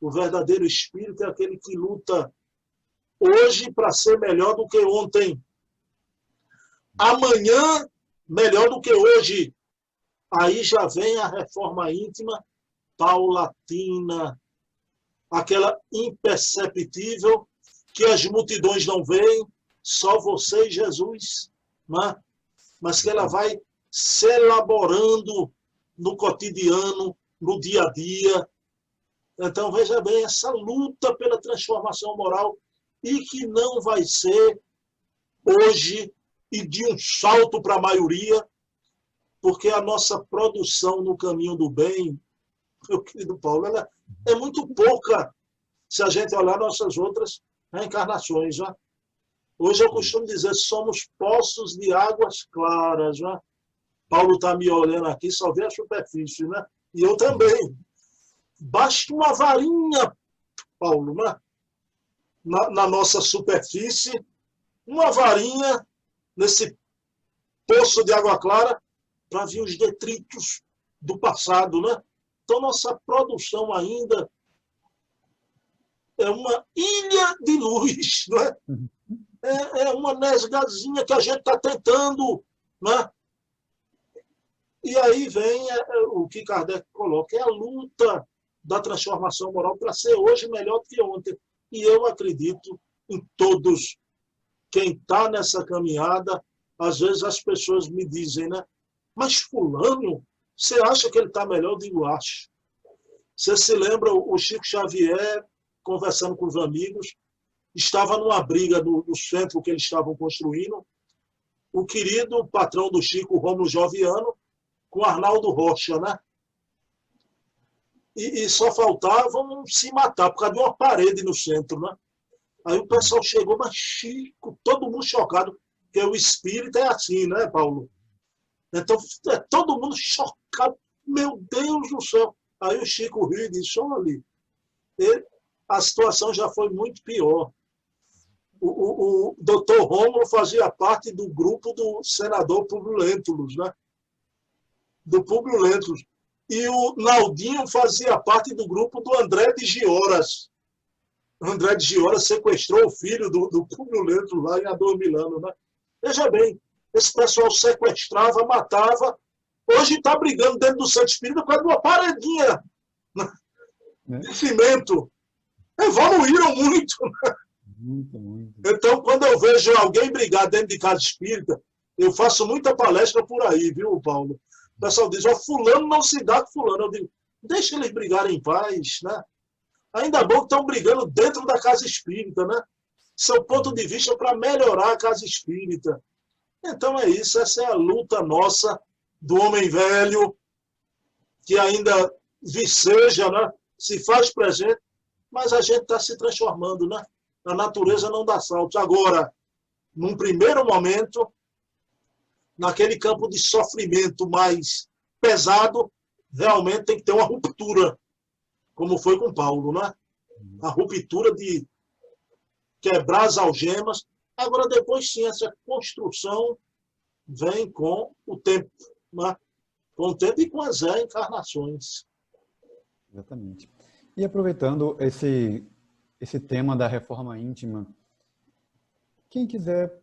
o verdadeiro espírito é aquele que luta hoje para ser melhor do que ontem, amanhã melhor do que hoje. Aí já vem a reforma íntima paulatina, aquela imperceptível que as multidões não veem, só você e Jesus, né? Mas que ela vai se elaborando no cotidiano, no dia a dia. Então, veja bem, essa luta pela transformação moral, e que não vai ser hoje e de um salto para a maioria, porque a nossa produção no caminho do bem, meu querido Paulo, ela é muito pouca se a gente olhar nossas outras reencarnações. Né? Hoje eu costumo dizer, somos poços de águas claras. Né? Paulo está me olhando aqui, só vê a superfície, né? E eu também. Basta uma varinha, Paulo, né? Na nossa superfície, uma varinha nesse poço de água clara para vir os detritos do passado. Né? Então, nossa produção ainda é uma ilha de luz, não é? É uma nesgazinha que a gente está tentando, né? E aí vem o que Kardec coloca, é a luta da transformação moral para ser hoje melhor do que ontem. E eu acredito em todos. Quem está nessa caminhada, às vezes as pessoas me dizem, né? Mas fulano, você acha que ele está melhor? Eu digo, acho. Você se lembra, o Chico Xavier, conversando com os amigos, estava numa briga no centro que eles estavam construindo, o querido patrão do Chico, Rômulo Joviano, com Arnaldo Rocha, né? E só faltavam se matar por causa de uma parede no centro, né? Aí o pessoal chegou, mas Chico, todo mundo chocado, porque o espírito é assim, né, Paulo? Então, é todo mundo chocado. Meu Deus do céu. Aí o Chico riu e disse, olha, a situação já foi muito pior. O doutor Rômulo fazia parte do grupo do senador Públio Lentulus, né? Do Públio Lentulus. E o Naldinho fazia parte do grupo do André de Gioras. O André de Gioras sequestrou o filho do Públio Lentulus lá em Ador Milano, né? Veja bem, esse pessoal sequestrava, matava, hoje está brigando dentro do Centro Espírita por causa de uma paredinha, né, de cimento. Evoluíram muito. Né? Muito, muito. Então, quando eu vejo alguém brigar dentro de casa espírita, eu faço muita palestra por aí, viu, Paulo? O pessoal diz, fulano não se dá com fulano. Eu digo, deixa eles brigarem em paz, né? Ainda bom que estão brigando dentro da casa espírita, né? Seu ponto de vista para melhorar a casa espírita. Então é isso, essa é a luta nossa do homem velho, que ainda viceja, né? Se faz presente, mas a gente está se transformando, né? A natureza não dá saltos. Agora, num primeiro momento, naquele campo de sofrimento mais pesado, realmente tem que ter uma ruptura, como foi com Paulo, né? A ruptura de quebrar as algemas. Agora, depois sim, essa construção vem com o tempo, né? Com o tempo e com as reencarnações. Exatamente. E aproveitando esse tema da reforma íntima, quem quiser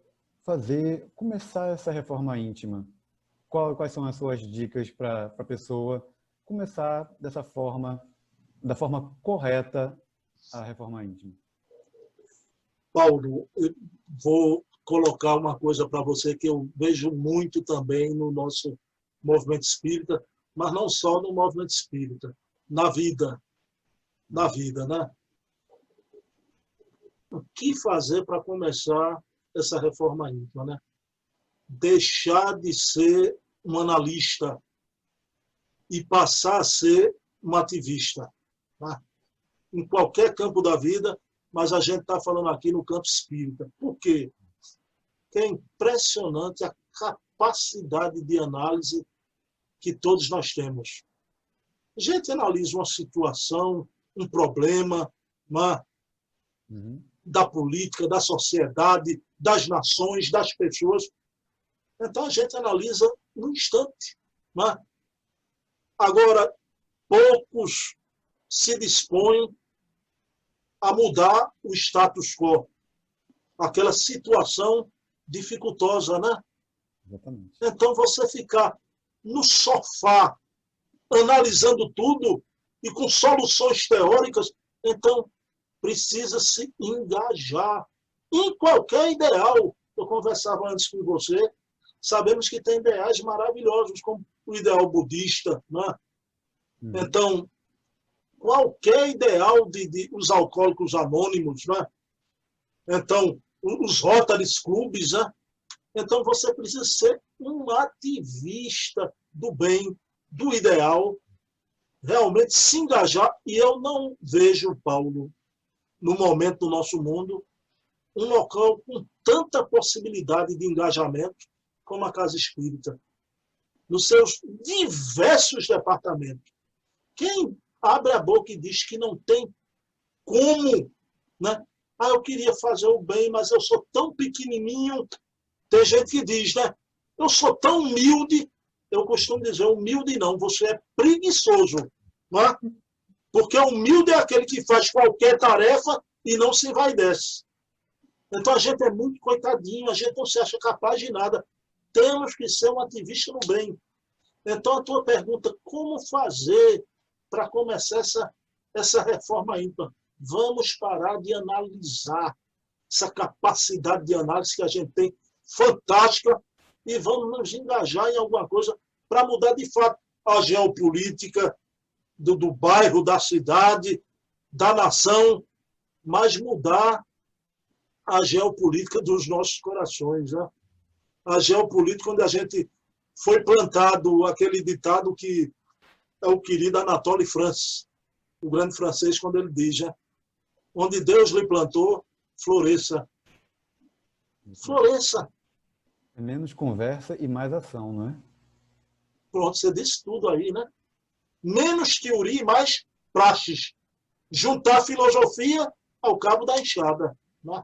começar essa reforma íntima, quais são as suas dicas para a pessoa começar da forma correta a reforma íntima? Paulo, eu vou colocar uma coisa para você que eu vejo muito também no nosso movimento espírita, mas não só no movimento espírita, na vida, né? O que fazer para começar essa reforma íntima, né? Deixar de ser um analista e passar a ser um ativista, tá? Em qualquer campo da vida, mas a gente está falando aqui no campo espírita. Por quê? Porque é impressionante a capacidade de análise que todos nós temos. A gente analisa uma situação, um problema, da política, da sociedade, das nações, das pessoas. Então a gente analisa no instante. Agora, poucos se dispõem a mudar o status quo, aquela situação dificultosa, né? Exatamente. Então você ficar no sofá analisando tudo e com soluções teóricas, então precisa se engajar em qualquer ideal. Eu conversava antes com você, sabemos que tem ideais maravilhosos, como o ideal budista, né? Então, qualquer ideal de os alcoólicos anônimos, né? Então, os Rotary Clubs, né? Então, você precisa ser um ativista do bem, do ideal, realmente se engajar. E eu não vejo, Paulo, no momento do nosso mundo, um local com tanta possibilidade de engajamento como a Casa Espírita, nos seus diversos departamentos. Quem abre a boca e diz que não tem como, né? Eu queria fazer o bem, mas eu sou tão pequenininho. Tem gente que diz, né? Eu sou tão humilde. Eu costumo dizer, humilde não, você é preguiçoso, não é? Porque humilde é aquele que faz qualquer tarefa e não se envaidece. Então a gente é muito coitadinho, a gente não se acha capaz de nada. Temos que ser um ativista no bem. Então a tua pergunta, como fazer para começar essa reforma íntima? Vamos parar de analisar essa capacidade de análise que a gente tem, fantástica, e vamos nos engajar em alguma coisa para mudar de fato a geopolítica do bairro, da cidade, da nação, mas mudar a geopolítica dos nossos corações, né? A geopolítica onde a gente foi plantado aquele ditado que é o querido Anatole France, o grande francês, quando ele diz, né? Onde Deus lhe plantou, floresça. Floresça. É menos conversa e mais ação, não é? Pronto, você disse tudo aí, né? Menos teoria e mais praxis. Juntar filosofia ao cabo da enxada. Né?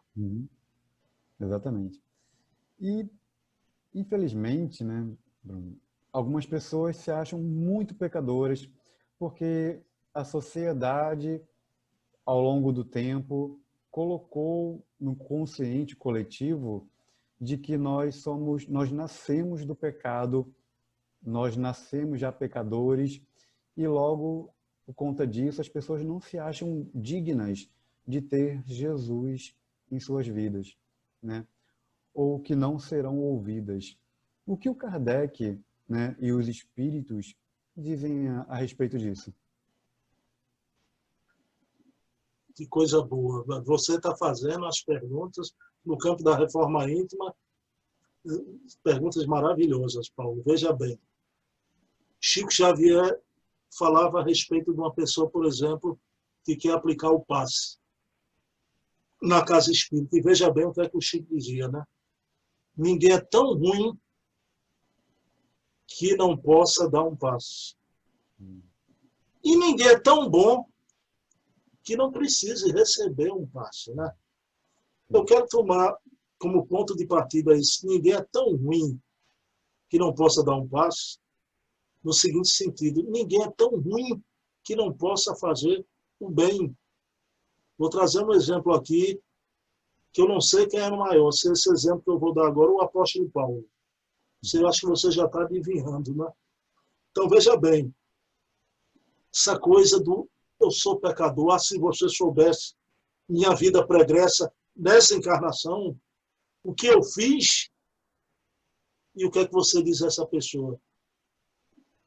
Exatamente. E, infelizmente, né, Bruno, algumas pessoas se acham muito pecadoras porque a sociedade, ao longo do tempo, colocou no consciente coletivo de que nós nascemos do pecado, nós nascemos já pecadores e logo, por conta disso, as pessoas não se acham dignas de ter Jesus em suas vidas, né? Ou que não serão ouvidas. O que o Kardec, né, e os espíritos dizem a respeito disso? Que coisa boa. Você está fazendo as perguntas no campo da reforma íntima, perguntas maravilhosas, Paulo. Veja bem. Chico Xavier falava a respeito de uma pessoa, por exemplo, que quer aplicar o passe na casa espírita. E veja bem o que é que o Chico dizia, né? Ninguém é tão ruim que não possa dar um passo. E ninguém é tão bom que não precise receber um passo, né? Eu quero tomar como ponto de partida isso. Ninguém é tão ruim que não possa dar um passo, no seguinte sentido: ninguém é tão ruim que não possa fazer o bem. Vou trazer um exemplo aqui, que eu não sei quem é o maior. Se esse exemplo que eu vou dar agora é o apóstolo Paulo. Eu acho que você já está adivinhando, né? Então, veja bem, essa coisa do eu sou pecador, se você soubesse minha vida pregressa nessa encarnação, o que eu fiz, e o que é que você diz a essa pessoa?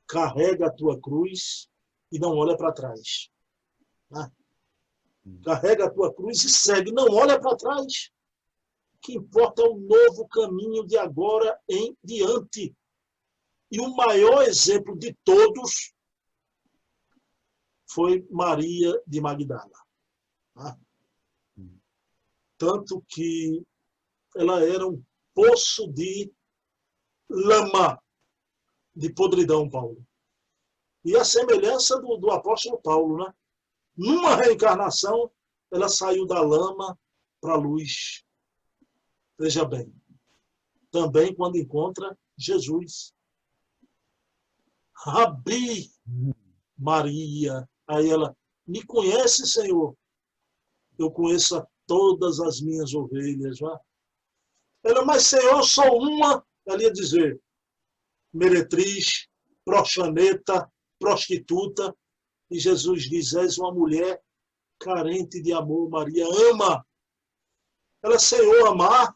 Carrega a tua cruz e não olha para trás. Né? Carrega a tua cruz e segue, não olha para trás. O que importa é o novo caminho de agora em diante. E o maior exemplo de todos foi Maria de Magdala. Né? Tanto que ela era um poço de lama, de podridão, Paulo. E a semelhança do apóstolo Paulo, né? Numa reencarnação, ela saiu da lama para a luz. Veja bem, também quando encontra Jesus. Rabi Maria. Aí ela, me conhece, Senhor? Eu conheço a todas as minhas ovelhas. Né? Ela, mas Senhor, eu sou uma, ela ia dizer, meretriz, proxaneta, prostituta. E Jesus diz, és uma mulher carente de amor, Maria, ama. Ela, Senhor, amar.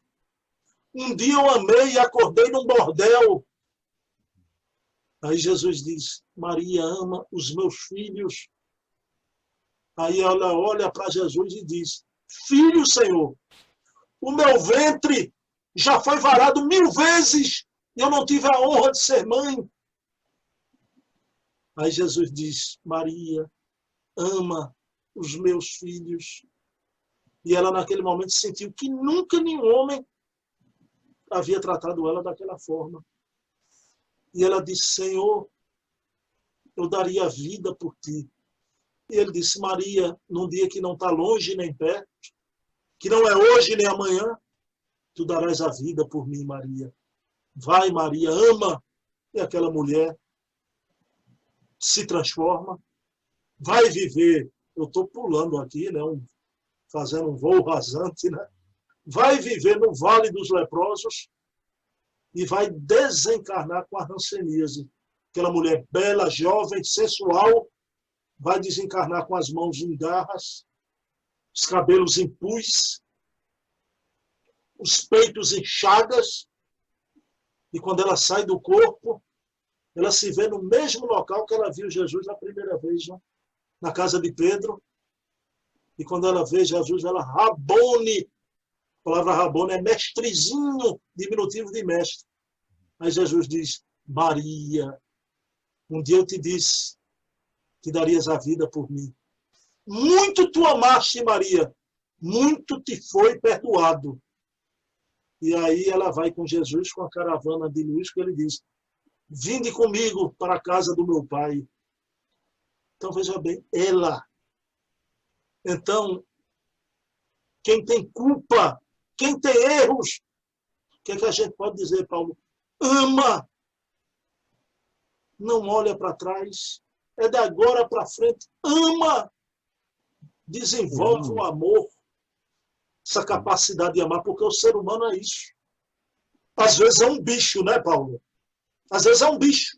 Um dia eu amei e acordei num bordel. Aí Jesus diz, Maria ama os meus filhos. Aí ela olha para Jesus e diz, filho, Senhor, o meu ventre já foi varado 1000 vezes e eu não tive a honra de ser mãe. Aí Jesus diz, Maria, ama os meus filhos. E ela naquele momento sentiu que nunca nenhum homem havia tratado ela daquela forma. E ela disse, Senhor, eu daria a vida por ti. E ele disse, Maria, num dia que não está longe nem perto, que não é hoje nem amanhã, tu darás a vida por mim, Maria. Vai, Maria, ama. E aquela mulher se transforma, vai viver, eu estou pulando aqui, né, fazendo um voo rasante, né? Vai viver no Vale dos Leprosos e vai desencarnar com a hanseníase. Aquela mulher bela, jovem, sensual, vai desencarnar com as mãos em garras, os cabelos em pus, os peitos em chagas, e quando ela sai do corpo, ela se vê no mesmo local que ela viu Jesus a primeira vez, né? Na casa de Pedro. E quando ela vê Jesus, ela Rabone. A palavra Rabone é mestrezinho, diminutivo de mestre. Mas Jesus diz, Maria, um dia eu te disse que darias a vida por mim. Muito tu amaste, Maria, muito te foi perdoado. E aí ela vai com Jesus, com a caravana de Luís, que ele diz, vinde comigo para a casa do meu pai. Então, veja bem, ela. Então, quem tem culpa, quem tem erros, o que é que a gente pode dizer, Paulo? Ama, não olha para trás, é da agora para frente, ama, desenvolve o amor, essa capacidade de amar, porque o ser humano é isso. Às vezes é um bicho, né, Paulo? Às vezes é um bicho,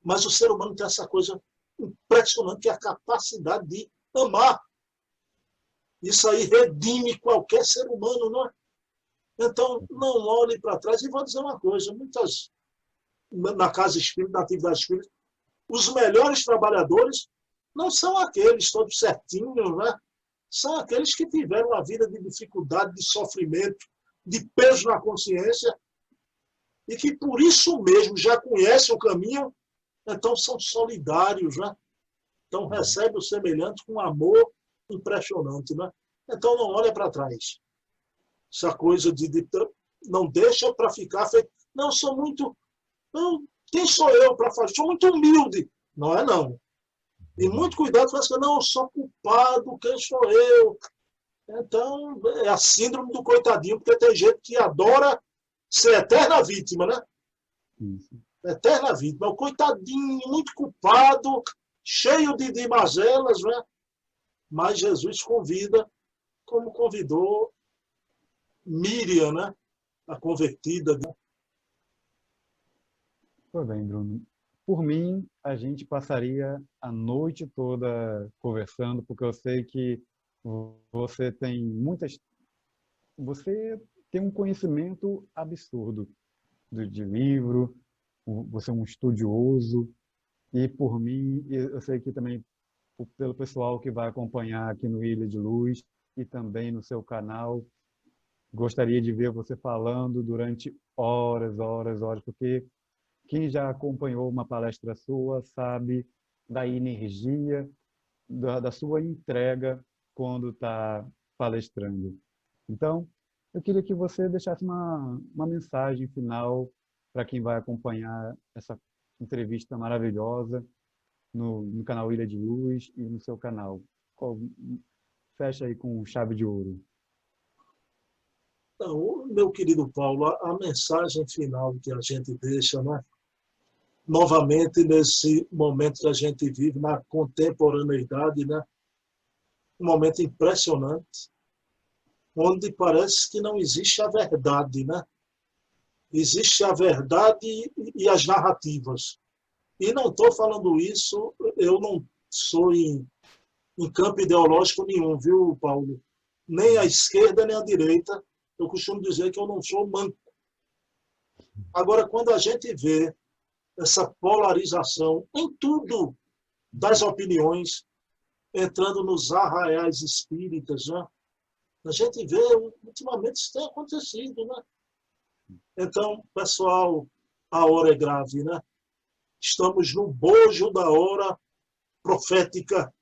mas o ser humano tem essa coisa impressionante, que é a capacidade de amar. Isso aí redime qualquer ser humano, não é? Então, não olhe para trás. E vou dizer uma coisa, muitas, na casa espírita, na atividade espírita, os melhores trabalhadores não são aqueles todos certinhos, né? São aqueles que tiveram uma vida de dificuldade, de sofrimento, de peso na consciência, e que por isso mesmo já conhecem o caminho, então são solidários, né? Então recebe o semelhante com amor impressionante, né? Então não olha para trás. Essa coisa de não deixa para ficar feito. Não, sou muito. Não, quem sou eu para fazer? Sou muito humilde. Não é não. E muito cuidado com essa coisa. Não, eu sou culpado, quem sou eu? Então, é a síndrome do coitadinho, porque tem gente que adora ser eterna vítima, né? Eterna vítima. O coitadinho, muito culpado, cheio de mazelas, né? Mas Jesus convida, como convidou Miriam, né? A convertida. Tudo bem, Bruno. Por mim, a gente passaria a noite toda conversando, porque eu sei que você tem você tem um conhecimento absurdo de livro, você é um estudioso, e por mim, eu sei que também pelo pessoal que vai acompanhar aqui no Ilha de Luz e também no seu canal, gostaria de ver você falando durante horas, horas, horas, porque quem já acompanhou uma palestra sua sabe da energia, da sua entrega quando está palestrando. Então, eu queria que você deixasse uma mensagem final para quem vai acompanhar essa entrevista maravilhosa no canal Ilha de Luz e no seu canal. Fecha aí com chave de ouro. Então, meu querido Paulo, a mensagem final que a gente deixa, né? Novamente, nesse momento que a gente vive, na contemporaneidade, né? Um momento impressionante, onde parece que não existe a verdade, né? Existe a verdade e as narrativas. E não estou falando isso, eu não sou em campo ideológico nenhum, viu, Paulo? Nem à esquerda, nem à direita. Eu costumo dizer que eu não sou manco. Agora, quando a gente vê essa polarização em tudo das opiniões, entrando nos arraiais espíritas, né? A gente vê, ultimamente, isso tem acontecido, né? Então, pessoal, a hora é grave, né? Estamos no bojo da hora profética.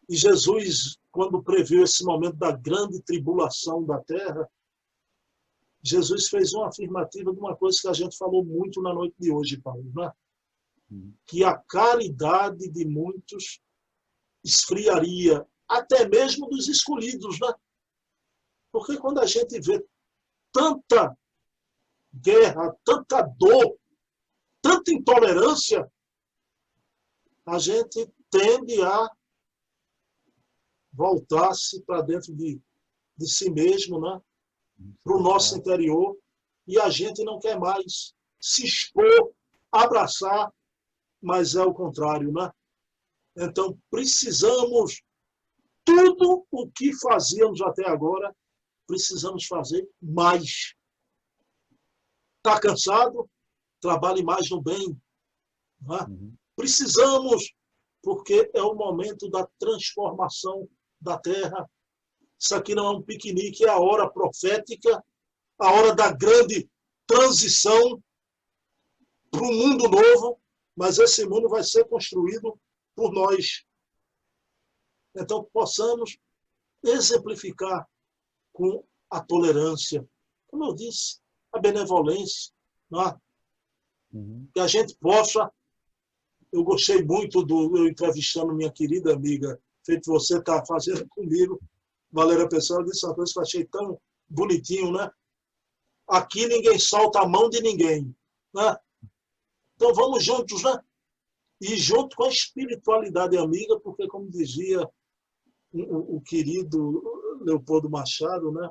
E Jesus, quando previu esse momento da grande tribulação da terra, Jesus fez uma afirmativa de uma coisa que a gente falou muito na noite de hoje, Paulo, né? Que a caridade de muitos esfriaria, até mesmo dos escolhidos, né? Porque quando a gente vê tanta guerra, tanta dor, tanta intolerância, a gente tende a voltar-se para dentro de si mesmo, né? Para o nosso interior, e a gente não quer mais se expor, abraçar, mas é o contrário, né? Então, precisamos, tudo o que fazíamos até agora, precisamos fazer mais. Está cansado? Trabalhe mais no bem. Né? Precisamos, porque é o momento da transformação da Terra. Isso aqui não é um piquenique, é a hora profética, a hora da grande transição para um mundo novo, mas esse mundo vai ser construído por nós. Então, possamos exemplificar com a tolerância, como eu disse, a benevolência, não é? Que a gente possa Eu gostei muito do eu entrevistando minha querida amiga, feito você está fazendo comigo, Valéria Pessoa, disse uma coisa que eu achei tão bonitinho, né? Aqui ninguém solta a mão de ninguém, né? Então vamos juntos, né? E junto com a espiritualidade amiga, porque como dizia o querido Leopoldo Machado, né?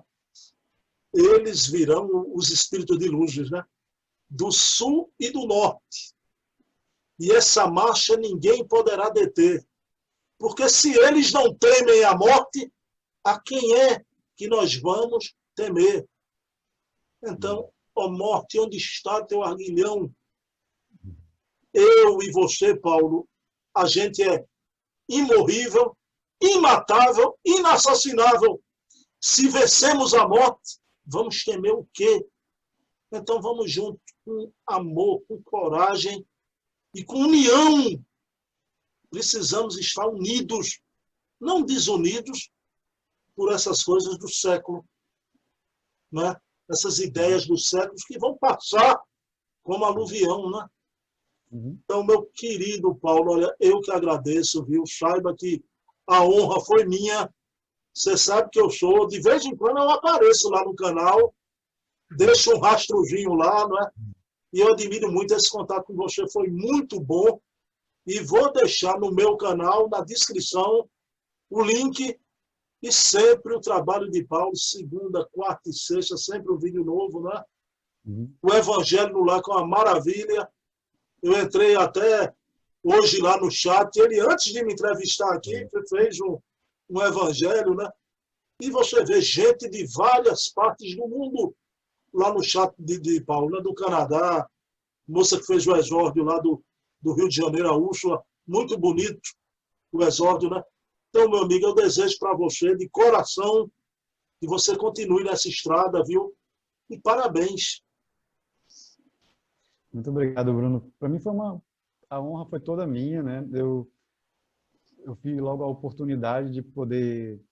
Eles virão os espíritos de luzes, né? Do sul e do norte. E essa marcha ninguém poderá deter. Porque se eles não temem a morte, a quem é que nós vamos temer? Então, ó morte, onde está teu arguilhão? Eu e você, Paulo, a gente é imorrível, imatável, inassassinável. Se vencemos a morte, vamos temer o quê? Então vamos junto com amor, com coragem e com união. Precisamos estar unidos, não desunidos por essas coisas do século, né? Essas ideias dos séculos que vão passar como aluvião, né? Então, meu querido Paulo, olha, eu que agradeço, viu? Saiba que a honra foi minha. Você sabe que eu sou, de vez em quando eu apareço lá no canal, deixo um rastrozinho lá, não é? E eu admiro muito esse contato com você, foi muito bom. E vou deixar no meu canal, na descrição, o link e sempre o trabalho de Paulo, segunda, quarta e sexta, sempre um vídeo novo, né? O Evangelho no Lar, com uma maravilha. Eu entrei até hoje lá no chat, ele antes de me entrevistar aqui, fez um Evangelho, né? E você vê gente de várias partes do mundo lá no chat de Paulo, né? Do Canadá, moça que fez o exórdio lá do Rio de Janeiro, a Úrsula, muito bonito o exórdio, né? Então, meu amigo, eu desejo para você, de coração, que você continue nessa estrada, viu? E parabéns. Muito obrigado, Bruno. Para mim a honra foi toda minha, né? Eu vi logo a oportunidade de poder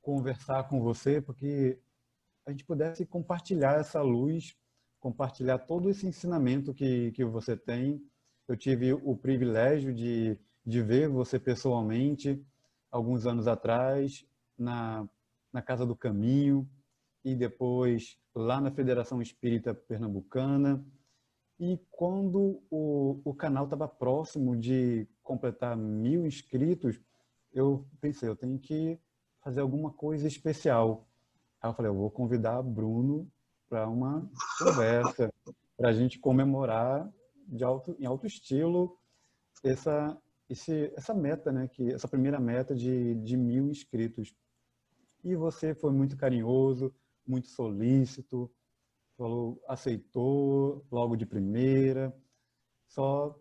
conversar com você, porque a gente pudesse compartilhar essa luz, compartilhar todo esse ensinamento que você tem. Eu tive o privilégio de ver você pessoalmente alguns anos atrás na Casa do Caminho e depois lá na Federação Espírita Pernambucana. E quando o canal estava próximo de completar 1000 inscritos, eu pensei, eu tenho que fazer alguma coisa especial. Aí eu falei, eu vou convidar Bruno para uma conversa, para a gente comemorar em alto estilo essa meta, né? Essa primeira meta de 1000 inscritos. E você foi muito carinhoso, muito solícito, falou, aceitou logo de primeira, só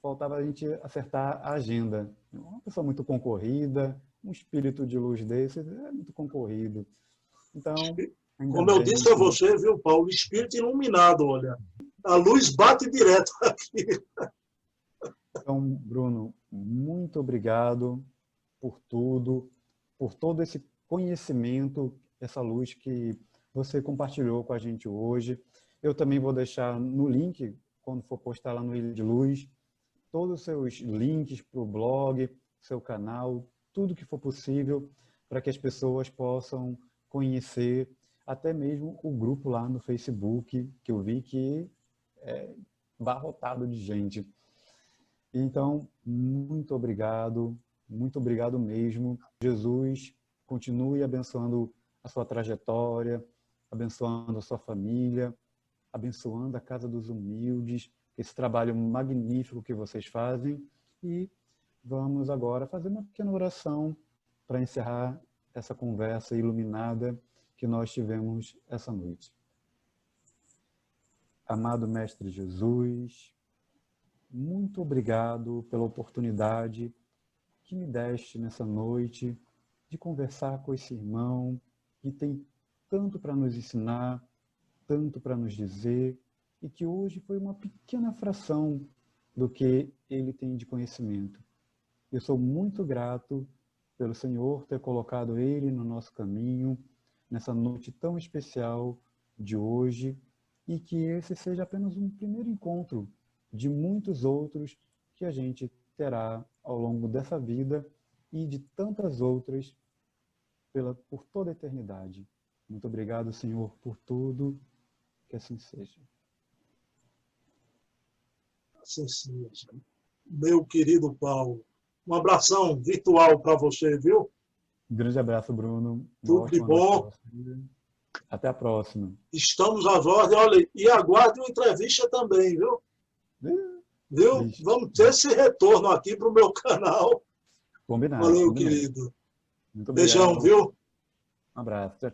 faltava a gente acertar a agenda. Uma pessoa muito concorrida, um espírito de luz desse é muito concorrido. Então, ainda Como eu bem disse a que... você, viu, Paulo? Espírito iluminado, olha. A luz bate direto aqui. Então, Bruno, muito obrigado por todo esse conhecimento, essa luz que você compartilhou com a gente hoje. Eu também vou deixar no link, quando for postar lá no Ilha de Luz, todos os seus links para o blog, seu canal, tudo que for possível para que as pessoas possam conhecer, até mesmo o grupo lá no Facebook, que eu vi que é abarrotado de gente. Então, muito obrigado mesmo. Jesus, continue abençoando a sua trajetória, abençoando a sua família, abençoando a Casa dos Humildes, esse trabalho magnífico que vocês fazem. E vamos agora fazer uma pequena oração para encerrar essa conversa iluminada que nós tivemos essa noite. Amado Mestre Jesus, muito obrigado pela oportunidade que me deste nessa noite de conversar com esse irmão que tem tanto para nos ensinar, tanto para nos dizer, e que hoje foi uma pequena fração do que ele tem de conhecimento. Eu sou muito grato pelo Senhor ter colocado ele no nosso caminho, nessa noite tão especial de hoje, e que esse seja apenas um primeiro encontro de muitos outros que a gente terá ao longo dessa vida e de tantas outras por toda a eternidade. Muito obrigado, Senhor, por tudo. Que assim seja. Assim seja. Meu querido Paulo, um abração virtual para você, viu? Um grande abraço, Bruno. Tudo de bom. Até a próxima. Estamos às ordens. Olha, e aguarde uma entrevista também, viu? Viu? Ixi. Vamos ter esse retorno aqui para o meu canal. Combinado. Valeu, combinado. querido. Muito obrigado. Beijão, viu? Um abraço.